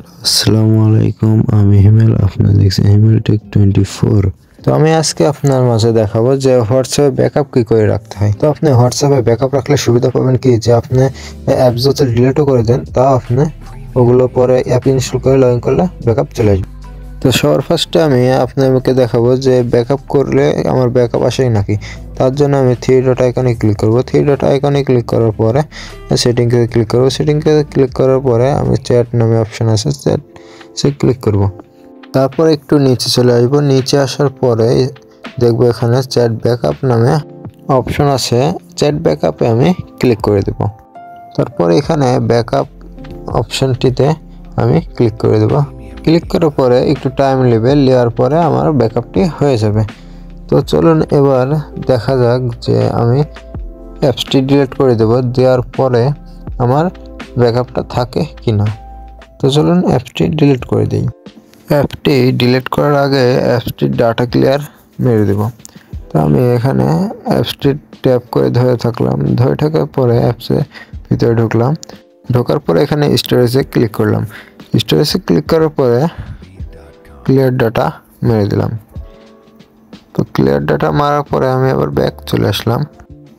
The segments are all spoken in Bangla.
আসসালামু আলাইকুম, আমি হিমেল। আপনারা দেখছেন হিমেল টেক 24। তো আমি আজকে আপনার মাঝে দেখাবো যে হোয়াটসঅ্যাপে ব্যাকআপ কি করে রাখতে হয়। তো আপনি হোয়াটসঅ্যাপে ব্যাকআপ রাখলে সুবিধা পাবেন কি, যে আপনি অ্যাপ যদি ডিলিটও করে দেন তা আপনি ওগুলো পরে অ্যাপ ইনস্টল করে লগ ইন করলে ব্যাকআপ চলে আসবে। তো সবার ফার্স্টে আমি আপনাকে দেখাবো যে ব্যাকআপ করলে আমার ব্যাকআপ আসে নাকি। তার জন্য আমি থ্রি ডট আইকনে ক্লিক করব। থ্রি ডট আইকনে ক্লিক করার পরে সেটিংসে ক্লিক করব। সেটিংসে ক্লিক করার পরে আমি চ্যাট নামে অপশন আছে, চ্যাট সে ক্লিক করব। তারপর একটু নিচে চলে আসবো। নিচে আসার পরে দেখবো এখানে চ্যাট ব্যাকআপ নামে অপশন আছে, চ্যাট ব্যাকআপে আমি ক্লিক করে দেব। তারপর এখানে ব্যাকআপ অপশনটিতে আমি ক্লিক করে দেব। ক্লিক করার পরে একটু টাইম নেওয়ার পরে আমার ব্যাকআপটি হয়ে যাবে। তো চলুন এবার দেখা যাক যে আমি অ্যাপসটি ডিলিট করে দেব, দেওয়ার পরে আমার ব্যাকআপটা থাকে কিনা। তো চলুন অ্যাপসটি ডিলিট করে দিই। অ্যাপটি ডিলিট করার আগে অ্যাপসটির ডাটা ক্লিয়ার মেরে দেব। তো আমি এখানে অ্যাপসটি ট্যাপ করে ধরে থাকলাম। ধরে থাকার পরে অ্যাপসের ভিতরে ঢুকলাম। ঢোকার পরে এখানে স্টোরেজে ক্লিক করলাম। স্টোরেজে ক্লিক করার পরে ক্লিয়ার ডাটা মেরে দিলাম। তো ক্লিয়ার ডাটা মারার পরে আমি আবার ব্যাক চলে আসলাম।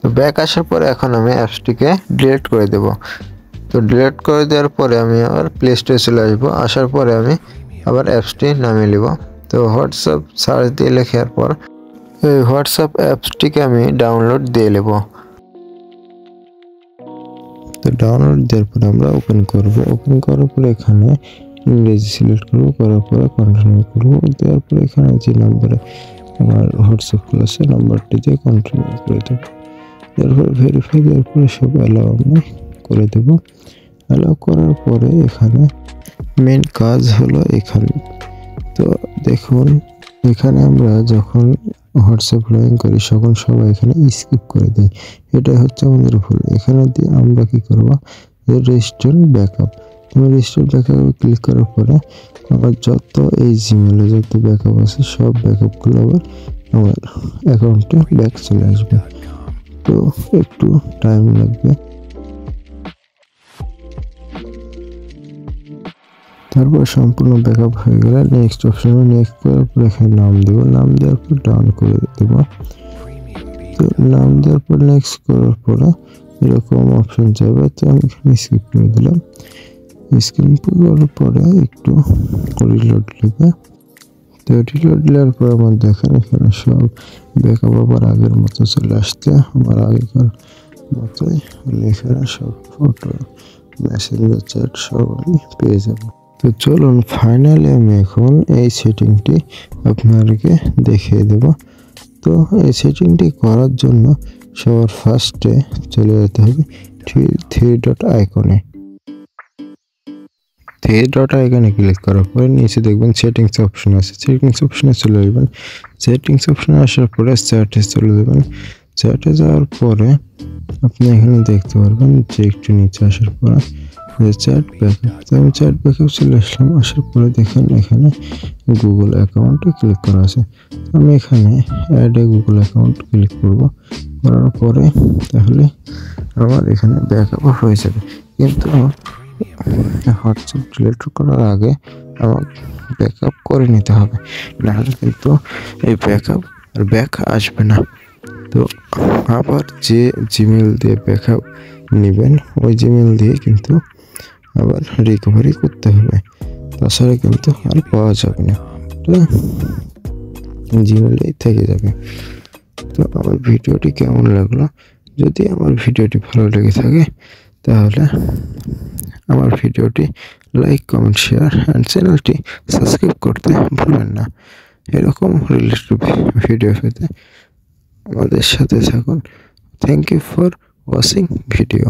তো ব্যাক আসার পরে এখন আমি অ্যাপসটিকে ডিলিট করে দেব। তো ডিলিট করে দেওয়ার পরে আমি আবার প্লে স্টোরে চলে আসবো। আসার পরে আমি আবার অ্যাপসটি নামিয়ে নেব। তো হোয়াটসঅ্যাপ সার্চ দিয়ে লেখার পর এই হোয়াটসঅ্যাপ অ্যাপসটিকে আমি ডাউনলোড দিয়ে নেব। তো ডাউনলোড দেওয়ার পরে আমরা ওপেন করব। ওপেন করার পরে এখানে ইংরেজি সিলেক্ট করব, করার পরে কন্টিনিউ করব। দেওয়ার পরে এখানে যে নাম্বারে আমার হোয়াটসঅ্যাপ আছে নাম্বারটি দিয়ে কন্টিনিউ করে দেব। তারপর ভেরিফাই দেওয়ার পরে সব অ্যালাউ আমি করে দেব। অ্যালাউ করার পরে এখানে মেন কাজ হলো এখানে। তো দেখুন এখানে আমরা যখন হোয়াটসঅ্যাপ লগ ইন করি তখন সবাই এখানে স্কিপ করে দেয়, এটাই হচ্ছে আমাদের ভুল। এখানে দিয়ে আমরা কি করব, রেজিস্টার ব্যাকআপ। তুমি রেজিস্টার ব্যাকআপে ক্লিক করার পরে আমার যত এই জিমেলে যত ব্যাকআপ আছে সব ব্যাকআপগুলো আবার আমার অ্যাকাউন্টে ব্যাক চলে আসবে। তো একটু টাইম লাগবে। তারপর সম্পূর্ণ ব্যাকআপ হয়ে গেলে নেক্সট অপশনে নেক্সট করার পর এখানে নাম দেব। নাম দেওয়ার পর ডাউন করে দেব। তো নাম দেওয়ার পর নেক্সট করার পরে এরকম অপশন যাবে। তো আমি এখানে স্কিপ করে দিলাম। স্ক্রিন করার পরে একটু রিলোড নেবে। তো রিলোড নেওয়ার পর আমার দেখেন এখানে সব ব্যাকআপ আবার আগের মতো চলে আসছে, আমার আগেকার মতোই। এখানে সব ফটো, মেসেঞ্জার, চ্যাট সব আমি পেয়ে যাব। তো চলুন ফাইনালি আমি এখন এই সেটিংটি আপনাদেরকে দেখিয়ে দেব। তো এই সেটিংটি করার জন্য সবার ফার্স্টে চলে যেতে হবে থ্রি ডট আইকনে। থ্রি ডট আইকনে ক্লিক করার পরে নিচে দেখবেন সেটিংস অপশন আছে। সেটিংস অপশনে চলে যাবেন। সেটিংস অপশনে আসার পরে চ্যাটে চলে যাবেন। চ্যাটে যাওয়ার পরে আপনি এখানে দেখতে পারবেন যে একটু নিচে আসার পরে চ্যাট ব্যাকআপ। তো আমি চ্যাট ব্যাকআপ চলে আসলাম। আসার পরে দেখেন এখানে গুগল অ্যাকাউন্টে ক্লিক করা আছে। আমি এখানে add a Google account click করব। করার পরে তাহলে আমার এখানে ব্যাকআপ হয়ে যাবে। কিন্তু হোয়াটসঅ্যাপ ডিলিট করার আগে আমার ব্যাকআপ করে নিতে হবে, নাহলে কিন্তু এই ব্যাকআপ আর ব্যাক আসবে না। তো আবার যে জিমেল দিয়ে ব্যাকআপ নেবেন ওই জিমেল দিয়ে কিন্তু আবার রিকভারি করতে হবে, তাছাড়া কিন্তু আর পাওয়া যাবে না। তো জিমেলেই থেকে যাবে। তো আমার ভিডিওটি কেমন লাগলো, যদি আমার ভিডিওটি ভালো লেগে থাকে তাহলে আমার ভিডিওটি লাইক, কমেন্ট, শেয়ার অ্যান্ড চ্যানেলটি সাবস্ক্রাইব করতে ভুলবেন না। এরকম রিলেটেড ভিডিও পেতে আমাদের সাথে থাকুন। Thank you for watching video.